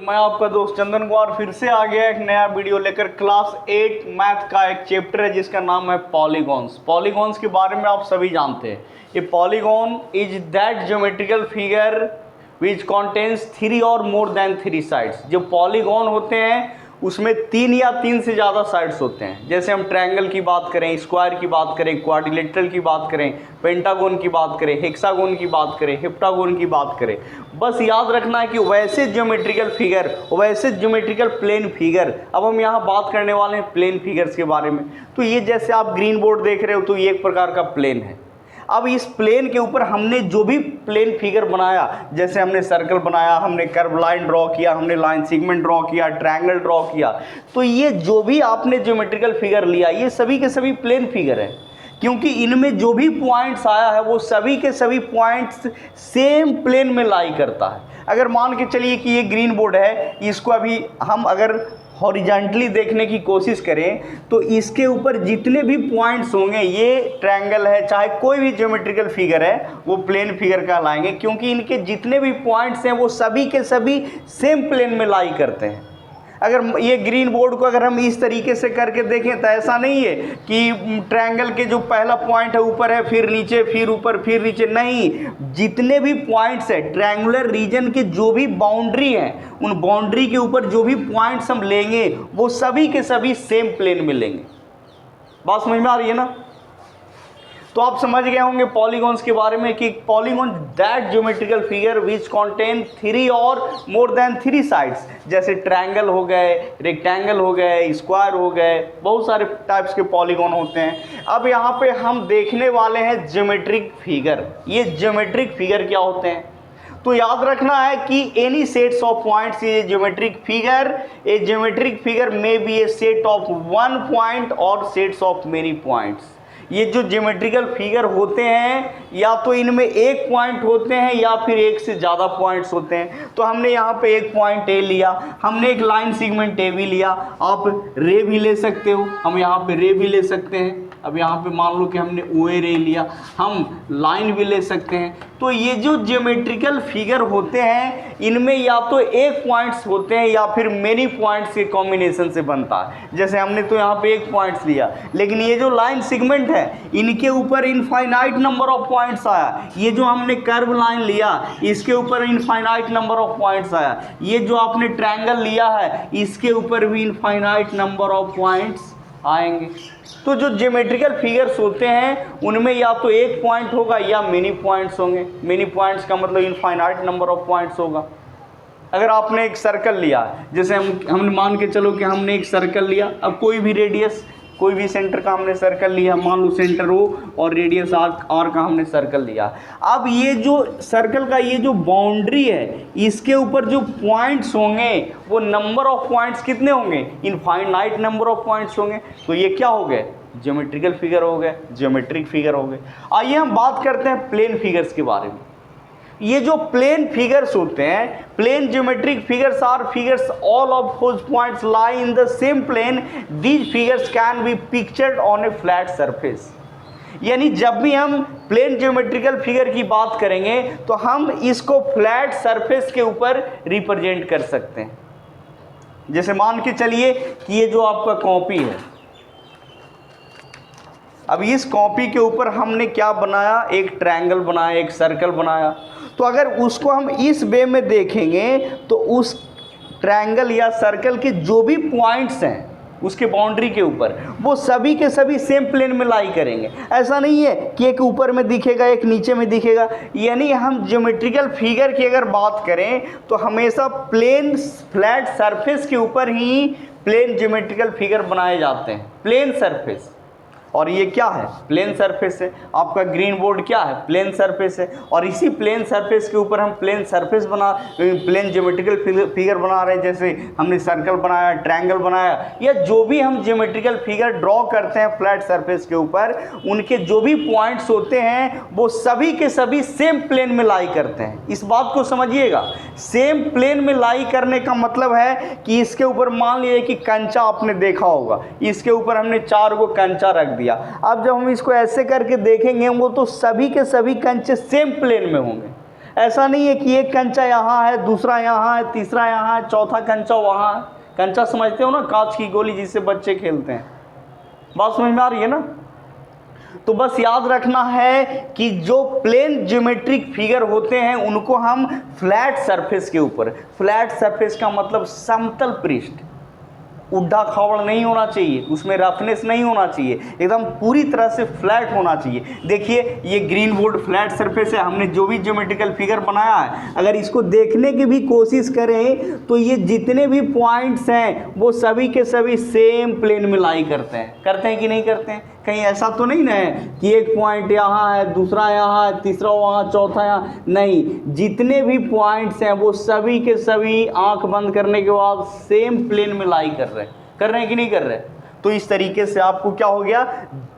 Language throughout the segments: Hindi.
मैं आपका दोस्त चंदन कुमार फिर से आ गया एक नया वीडियो लेकर। क्लास 8 मैथ का एक चैप्टर है जिसका नाम है पॉलीगॉन्स। पॉलीगॉन्स के बारे में आप सभी जानते हैं। ये polygon is that geometrical figure which contains 3 और मोर देन 3 साइड्स। जो पॉलीगॉन होते हैं उसमें 3 या 3 से ज़्यादा साइड्स होते हैं। जैसे हम ट्रायंगल की बात करें, स्क्वायर की बात करें, क्वाड्रिलेटरल की बात करें, पेंटागोन की बात करें, हेक्सागोन की बात करें, हेप्टागोन की बात करें। बस याद रखना है कि वैसे ज्योमेट्रिकल फिगर, वैसे ज्योमेट्रिकल प्लेन फिगर। अब हम यहाँ बात करने वाले हैं प्लेन फिगर्स के बारे में। तो ये जैसे आप ग्रीन बोर्ड देख रहे हो तो ये एक प्रकार का प्लेन है। अब इस प्लेन के ऊपर हमने जो भी प्लेन फिगर बनाया, जैसे हमने सर्कल बनाया, हमने कर्व लाइन ड्रॉ किया, हमने लाइन सेगमेंट ड्रॉ किया, ट्रायंगल ड्रॉ किया, तो ये जो भी आपने ज्योमेट्रिकल फिगर लिया ये सभी के सभी प्लेन फिगर है। क्योंकि इनमें जो भी पॉइंट्स आया है वो सभी के सभी पॉइंट्स सेम प्लेन में लाई करता है। अगर मान के चलिए कि ये ग्रीन बोर्ड है, इसको अभी हम अगर हॉरिजॉन्टली देखने की कोशिश करें तो इसके ऊपर जितने भी पॉइंट्स होंगे, ये ट्रायंगल है चाहे कोई भी ज्योमेट्रिकल फिगर है, वो प्लेन फिगर कहलाएंगे। क्योंकि इनके जितने भी पॉइंट्स हैं वो सभी के सभी सेम प्लेन में लाई करते हैं। अगर ये ग्रीन बोर्ड को अगर हम इस तरीके से करके देखें तो ऐसा नहीं है कि ट्रायंगल के जो पहला पॉइंट है ऊपर है, फिर नीचे, फिर ऊपर, फिर नीचे। नहीं, जितने भी पॉइंट्स है ट्रायंगुलर रीजन के जो भी बाउंड्री हैं, उन बाउंड्री के ऊपर जो भी पॉइंट्स हम लेंगे वो सभी के सभी सेम प्लेन में लेंगे। बात समझ में आ रही है ना? तो आप समझ गए होंगे पॉलीगॉन्स के बारे में कि polygon that geometrical figure which contain 3 और मोर देन 3 साइड्स। जैसे ट्रायंगल हो गए, रेक्टेंगल हो गए, स्क्वायर हो गए, बहुत सारे टाइप्स के पॉलीगॉन होते हैं। अब यहाँ पे हम देखने वाले हैं ज्योमेट्रिक फिगर। ये ज्योमेट्रिक फिगर क्या होते हैं? तो याद रखना है कि any sets of points A geometric figure may be A set of 1 point और सेट्स ऑफ मेनी पॉइंट्स। ये जो ज्योमेट्रिकल फिगर होते हैं या तो इनमें एक पॉइंट होते हैं या फिर एक से ज़्यादा पॉइंट्स होते हैं। तो हमने यहाँ पे एक पॉइंट ए लिया, हमने एक लाइन सेगमेंट ए भी लिया, आप रे भी ले सकते हो, हम यहाँ पे रे भी ले सकते हैं। अब यहाँ पे मान लो कि हमने ओ ए रे लिया, हम लाइन भी ले सकते हैं। तो ये जो ज्योमेट्रिकल फिगर होते हैं इनमें या तो एक पॉइंट्स होते हैं या फिर मेनी पॉइंट्स के कॉम्बिनेशन से बनता है। जैसे हमने तो यहाँ पे एक पॉइंट्स लिया, लेकिन ये जो लाइन सेगमेंट है इनके ऊपर इनफाइनाइट नंबर ऑफ पॉइंट्स आया। ये जो हमने कर्व लाइन लिया इसके ऊपर इनफाइनाइट नंबर ऑफ पॉइंट्स आया। ये जो आपने ट्रायंगल लिया है इसके ऊपर भी इनफाइनाइट नंबर ऑफ पॉइंट्स आएंगे। तो जो ज्योमेट्रिकल फिगर्स होते हैं उनमें या तो एक पॉइंट होगा या मेनी पॉइंट्स होंगे। मेनी पॉइंट्स का मतलब इनफाइनाइट नंबर ऑफ पॉइंट्स होगा। अगर आपने एक सर्कल लिया, जैसे हमने मान के चलो कि हमने एक सर्कल लिया, अब कोई भी रेडियस, कोई भी सेंटर का हमने सर्कल लिया, मान लो सेंटर ओ और रेडियस आर का हमने सर्कल लिया। अब ये जो सर्कल का ये जो बाउंड्री है इसके ऊपर जो पॉइंट्स होंगे वो नंबर ऑफ पॉइंट्स कितने होंगे? इनफाइनाइट नंबर ऑफ पॉइंट्स होंगे। तो ये क्या हो गए? ज्योमेट्रिकल फिगर हो गए, ज्योमेट्रिक फिगर हो गए। आइए हम बात करते हैं प्लेन फिगर्स के बारे में। ये जो प्लेन फिगर्स होते हैं, plane geometric figures are figures all of whose points lie in the same plane. These figures can be pictured on a flat surface. यानी जब भी हम प्लेन ज्योमेट्रिकल फिगर की बात करेंगे तो हम इसको फ्लैट सरफेस के ऊपर रिप्रेजेंट कर सकते हैं। जैसे मान के चलिए कि ये जो आपका कॉपी है, अब इस कॉपी के ऊपर हमने क्या बनाया? एक ट्रायंगल बनाया, एक सर्कल बनाया। तो अगर उसको हम इस वे में देखेंगे तो उस ट्रायंगल या सर्कल के जो भी पॉइंट्स हैं उसके बाउंड्री के ऊपर वो सभी के सभी सेम प्लेन में लाई करेंगे। ऐसा नहीं है कि एक ऊपर में दिखेगा एक नीचे में दिखेगा। यानी हम ज्योमेट्रिकल फिगर की अगर बात करें तो हमेशा प्लेन फ्लैट सरफेस के ऊपर ही प्लेन ज्योमेट्रिकल फिगर बनाए जाते हैं, प्लेन सरफेस। और ये क्या है? प्लेन सरफेस है। आपका ग्रीन बोर्ड क्या है? प्लेन सरफेस है। और इसी प्लेन सरफेस के ऊपर हम plane surface plane geometrical figure बना रहे हैं। जैसे हमने सर्कल बनाया, ट्रायंगल बनाया, या जो भी हम ज्योमेट्रिकल फिगर ड्रॉ करते हैं फ्लैट सरफेस के ऊपर, उनके जो भी पॉइंट्स होते हैं वो सभी के सभी सेम प्लेन में लाई करते हैं। इस बात को समझिएगा, सेम प्लेन में लाई करने का मतलब है कि इसके ऊपर मान लीजिए कि कंचा आपने देखा होगा, इसके ऊपर हमने 4 को कंचा रख दिया। अब जब हम इसको ऐसे करके देखेंगे वो तो सभी के सभी कंचे सेम प्लेन में होंगे। ऐसा नहीं है कि एक कंचा यहाँ है, दूसरा यहाँ है, तीसरा यहाँ है, चौथा कंचा वहाँ है। कंचा समझते हो ना, कांच की गोली जिससे बच्चे खेलते हैं। बात समझ में आ रही है ना? तो बस याद रखना है कि जो प्लेन ज्योमेट्रिक फिगर होते हैं उनको हम फ्लैट सरफेस के ऊपर, फ्लैट सरफेस का मतलब समतल पृष्ठ, उड्डा खावड़ नहीं होना चाहिए, उसमें रफनेस नहीं होना चाहिए, एकदम पूरी तरह से फ्लैट होना चाहिए। देखिए ये ग्रीन बोर्ड फ्लैट सरफेस है, हमने जो भी ज्योमेट्रिकल फिगर बनाया है अगर इसको देखने की भी कोशिश करें तो ये जितने भी पॉइंट्स हैं वो सभी के सभी सेम प्लेन में लाई करते हैं कि नहीं करते हैं? कहीं ऐसा तो नहीं ना है कि एक पॉइंट यहाँ है, दूसरा यहाँ है, तीसरा वहाँ, चौथा यहाँ, नहीं, जितने भी पॉइंट्स हैं वो सभी के सभी आंख बंद करने के बाद सेम प्लेन में लाई कर रहे हैं कि नहीं कर रहे? तो इस तरीके से आपको क्या हो गया,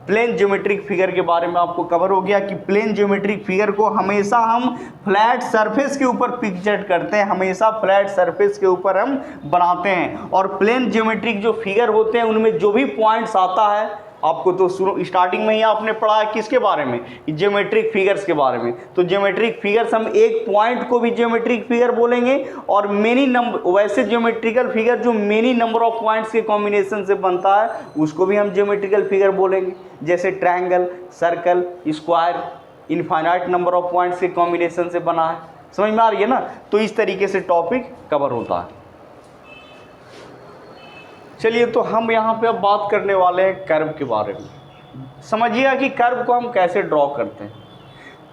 प्लेन ज्योमेट्रिक फिगर के बारे में आपको कवर हो गया कि प्लेन ज्योमेट्रिक फिगर को हमेशा हम फ्लैट सरफेस के ऊपर पिक्चर करते हैं, हमेशा फ्लैट सरफेस के ऊपर हम बनाते हैं। और प्लेन ज्योमेट्रिक जो फिगर होते हैं उनमें जो भी पॉइंट्स आता है, आपको तो स्टार्टिंग में ही आपने पढ़ा है किसके बारे में, ज्योमेट्रिक फिगर्स के बारे में। तो ज्योमेट्रिक फिगर्स हम एक पॉइंट को भी ज्योमेट्रिक फिगर बोलेंगे, और मेनी नंबर, वैसे ज्योमेट्रिकल फिगर जो मेनी नंबर ऑफ पॉइंट्स के कॉम्बिनेशन से बनता है उसको भी हम ज्योमेट्रिकल फिगर बोलेंगे। जैसे triangle, circle, square, infinite number of points के कॉम्बिनेशन से बना है। समझ में आ रही है ना? तो इस तरीके से टॉपिक कवर होता है। चलिए, तो हम यहाँ पे अब बात करने वाले हैं कर्व के बारे में। समझिएगा कि कर्व को हम कैसे ड्रॉ करते हैं।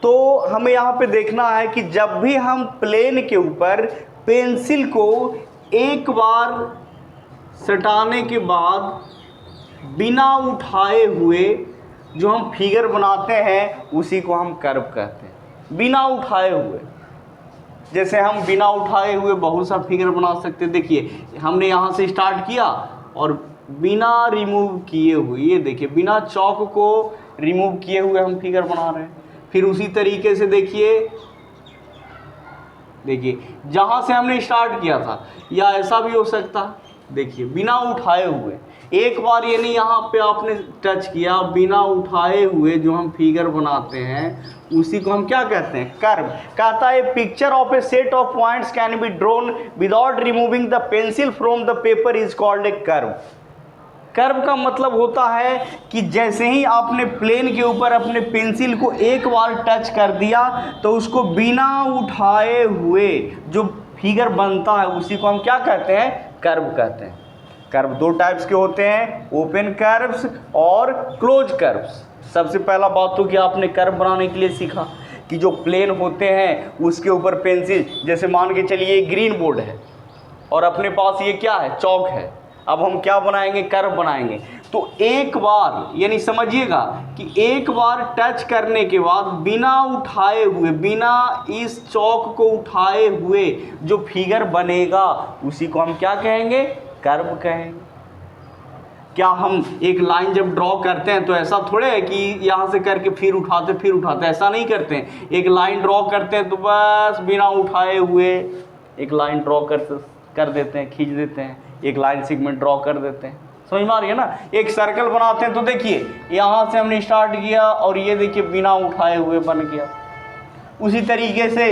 तो हमें यहाँ पे देखना है कि जब भी हम प्लेन के ऊपर पेंसिल को एक बार सटाने के बाद बिना उठाए हुए जो हम फिगर बनाते हैं उसी को हम कर्व कहते हैं। बिना उठाए हुए, जैसे हम बिना उठाए हुए बहुत सा फिगर बना सकते हैं। देखिए हमने यहाँ से स्टार्ट किया और बिना रिमूव किए हुए, ये देखिए बिना चौक को रिमूव किए हुए हम फिगर बना रहे हैं। फिर उसी तरीके से देखिए जहाँ से हमने स्टार्ट किया था, या ऐसा भी हो सकता है, देखिए बिना उठाए हुए, एक बार ये नहीं यहाँ पे आपने टच किया, बिना उठाए हुए जो हम फिगर बनाते हैं उसी को हम क्या कहते हैं, कर्व। कहता है picture of A set of points can be drawn without removing the pencil from the paper is called a curve. Curve का मतलब होता है कि जैसे ही आपने प्लेन के ऊपर अपने पेंसिल को एक बार टच कर दिया तो उसको बिना उठाए हुए जो फिगर बनता है उसी को हम क्या कहते हैं, कर्व कहते हैं। कर्व दो टाइप्स के होते हैं, ओपन कर्व्स और क्लोज कर्व्स। सबसे पहला बात तो कि आपने कर्व बनाने के लिए सीखा कि जो प्लेन होते हैं उसके ऊपर पेंसिल, जैसे मान के चलिए ग्रीन बोर्ड है और अपने पास ये क्या है, चौक है। अब हम क्या बनाएंगे, कर्व बनाएंगे। तो एक बार, यानी समझिएगा कि एक बार टच करने के बाद बिना उठाए हुए, बिना इस चौक को उठाए हुए जो फिगर बनेगा उसी को हम क्या कहेंगे, कर्व कहेंगे। क्या हम एक लाइन जब ड्रॉ करते हैं तो ऐसा थोड़े है कि यहाँ से करके फिर उठाते, ऐसा नहीं करते हैं। एक लाइन ड्रॉ करते हैं तो बस बिना उठाए हुए एक लाइन ड्रॉ कर देते हैं, खींच देते हैं, एक लाइन सेगमेंट ड्रॉ कर देते हैं। समझ में आ रही है ना? एक सर्कल बनाते हैं तो देखिए यहाँ से हमने स्टार्ट किया और ये देखिए बिना उठाए हुए बन गया। उसी तरीके से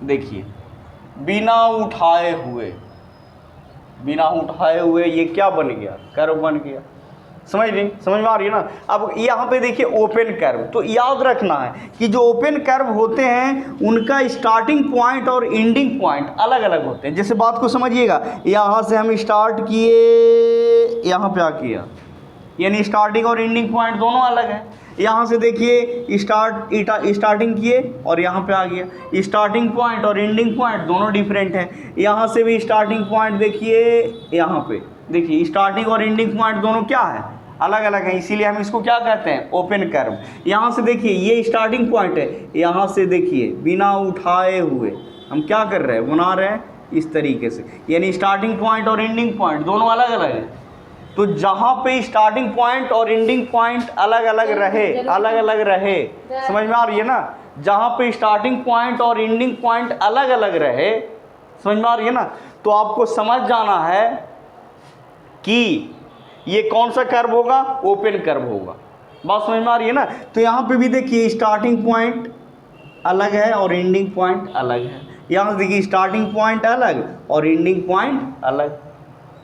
देखिए बिना उठाए हुए ये क्या बन गया, कर्व बन गया। समझ में आ रही है ना? अब यहाँ पे देखिए ओपन कर्व। तो याद रखना है कि जो ओपन कर्व होते हैं उनका स्टार्टिंग पॉइंट और एंडिंग पॉइंट अलग अलग होते हैं। जैसे बात को समझिएगा, यहाँ से हम स्टार्ट किए, यहाँ पे आ किया, यानी स्टार्टिंग और एंडिंग पॉइंट दोनों अलग है। यहाँ से देखिए स्टार्टिंग किए और यहाँ पे आ गया, स्टार्टिंग पॉइंट और एंडिंग पॉइंट दोनों डिफरेंट हैं। यहाँ से भी स्टार्टिंग पॉइंट देखिए, यहाँ पे देखिए स्टार्टिंग और एंडिंग पॉइंट दोनों क्या है, अलग अलग है, इसीलिए हम इसको क्या कहते हैं, ओपन कर्व। यहाँ से देखिए ये स्टार्टिंग पॉइंट है, यहाँ से देखिए बिना उठाए हुए हम क्या कर रहे हैं, बना रहे हैं इस तरीके से, यानी स्टार्टिंग पॉइंट और एंडिंग पॉइंट दोनों अलग अलग है। तो जहाँ पे स्टार्टिंग पॉइंट और एंडिंग पॉइंट अलग अलग रहे, समझ में आ रही है ना? जहाँ पे स्टार्टिंग पॉइंट और एंडिंग पॉइंट अलग अलग रहे, समझ में आ रही है ना? तो आपको समझ जाना है कि ये कौन सा कर्व होगा, ओपन कर्व होगा। बात समझ में आ रही है ना? तो यहाँ पे भी देखिए स्टार्टिंग पॉइंट अलग है और एंडिंग पॉइंट अलग है। यहाँ से देखिए स्टार्टिंग पॉइंट अलग और एंडिंग पॉइंट अलग।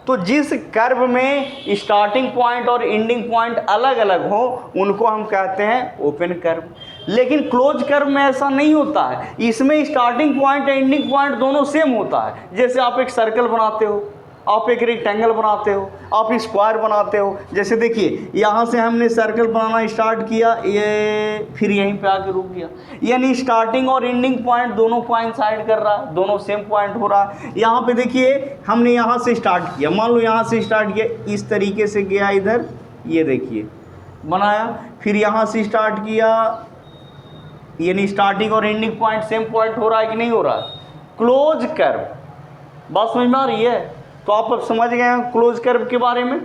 तो जिस कर्व में स्टार्टिंग पॉइंट और एंडिंग पॉइंट अलग अलग हो उनको हम कहते हैं ओपन कर्व। लेकिन क्लोज कर्व में ऐसा नहीं होता है, इसमें स्टार्टिंग पॉइंट एंडिंग पॉइंट दोनों सेम होता है। जैसे आप एक सर्कल बनाते हो, आप एक रेक्टेंगल बनाते हो, आप स्क्वायर बनाते हो। जैसे देखिए यहाँ से हमने सर्कल बनाना स्टार्ट किया, ये फिर यहीं पे आके रुक गया, यानी स्टार्टिंग और एंडिंग पॉइंट दोनों कोइंसाइड कर रहा है, दोनों सेम पॉइंट हो रहा है। यहाँ पे देखिए हमने यहाँ से स्टार्ट किया, मान लो यहाँ से स्टार्ट किया, इस तरीके से गया इधर, ये देखिए बनाया, फिर यहाँ से स्टार्ट किया, यानी स्टार्टिंग और एंडिंग पॉइंट सेम पॉइंट हो रहा है कि नहीं हो रहा है। क्लोज कर्व, बात समझ में आ रही है। तो आप अब समझ गए हैं क्लोज कर्व के बारे में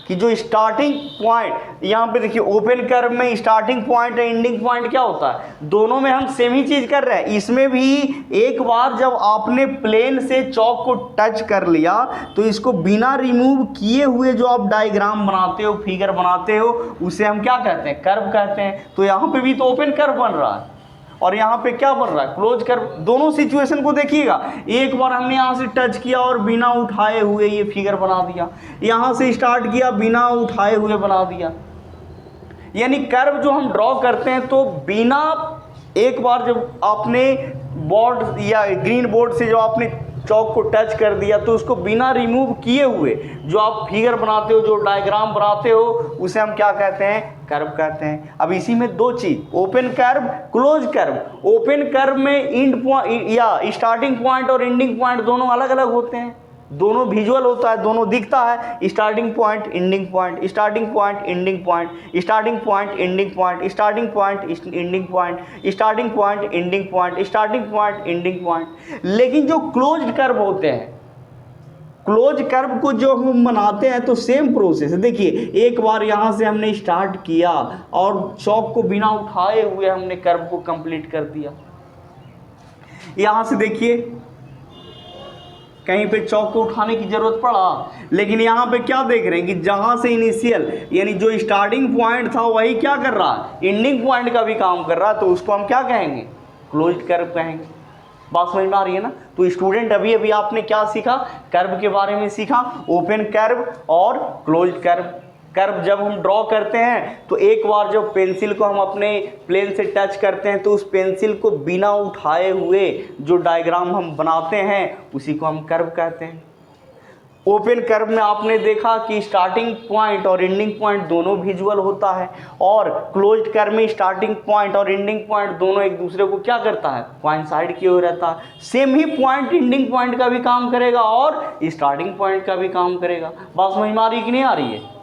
कि जो स्टार्टिंग पॉइंट, यहाँ पे देखिए ओपन कर्व में स्टार्टिंग पॉइंट और एंडिंग पॉइंट क्या होता है, दोनों में हम सेम ही चीज़ कर रहे हैं। इसमें भी एक बार जब आपने प्लेन से चौक को टच कर लिया तो इसको बिना रिमूव किए हुए जो आप डायग्राम बनाते हो, फिगर बनाते हो, उसे हम क्या कहते हैं, कर्व कहते हैं। तो यहाँ पे भी तो ओपन कर्व बन रहा है और यहाँ पे क्या बन रहा है, क्लोज कर्व। दोनों सिचुएशन को देखिएगा, एक बार हमने यहाँ से टच किया और बिना उठाए हुए ये फिगर बना दिया, यहाँ से स्टार्ट किया बिना उठाए हुए बना दिया। यानी कर्व जो हम ड्रॉ करते हैं तो बिना, एक बार जब आपने बोर्ड या ग्रीन बोर्ड से जो आपने चौक को टच कर दिया तो उसको बिना रिमूव किए हुए जो आप फिगर बनाते हो, जो डायग्राम बनाते हो, उसे हम क्या कहते हैं, कर्व कहते हैं। अब इसी में दो चीज, open curve, close curve. Open curve में एंड पॉइंट या स्टार्टिंग पॉइंट और एंडिंग पॉइंट दोनों अलग अलग होते हैं, दोनों विजुअल होता है, दोनों दिखता है। Starting point ending point, starting point ending point, starting point ending point, starting point ending point, starting point ending point, starting point ending point. लेकिन जो क्लोज्ड कर्व होते हैं, क्लोज कर्व को जो हम बनाते हैं तो सेम प्रोसेस है। देखिए एक बार यहाँ से हमने स्टार्ट किया और चौक को बिना उठाए हुए हमने कर्व को कंप्लीट कर दिया। यहाँ से देखिए कहीं पे चौक को उठाने की जरूरत पड़ा, लेकिन यहाँ पे क्या देख रहे हैं कि जहाँ से इनिशियल यानी जो स्टार्टिंग पॉइंट था वही क्या कर रहा है, एंडिंग पॉइंट का भी काम कर रहा है, तो उसको हम क्या कहेंगे, क्लोज्ड कर्व कहेंगे। बात समझ में आ रही है ना। तो स्टूडेंट अभी अभी आपने क्या सीखा, कर्व के बारे में सीखा, ओपन कर्व और क्लोज्ड कर्व। कर्व जब हम ड्रॉ करते हैं तो एक बार जब पेंसिल को हम अपने प्लेन से टच करते हैं तो उस पेंसिल को बिना उठाए हुए जो डायग्राम हम बनाते हैं उसी को हम कर्व कहते हैं। ओपन कर्व में आपने देखा कि स्टार्टिंग पॉइंट और एंडिंग पॉइंट दोनों विजुअल होता है, और क्लोज्ड कर्व में स्टार्टिंग पॉइंट और एंडिंग पॉइंट दोनों एक दूसरे को क्या करता है, कोइंसाइड किए हुए रहता है। सेम ही पॉइंट एंडिंग पॉइंट का भी काम करेगा और स्टार्टिंग पॉइंट का भी काम करेगा। बात समझ में आ रही कि नहीं आ रही है।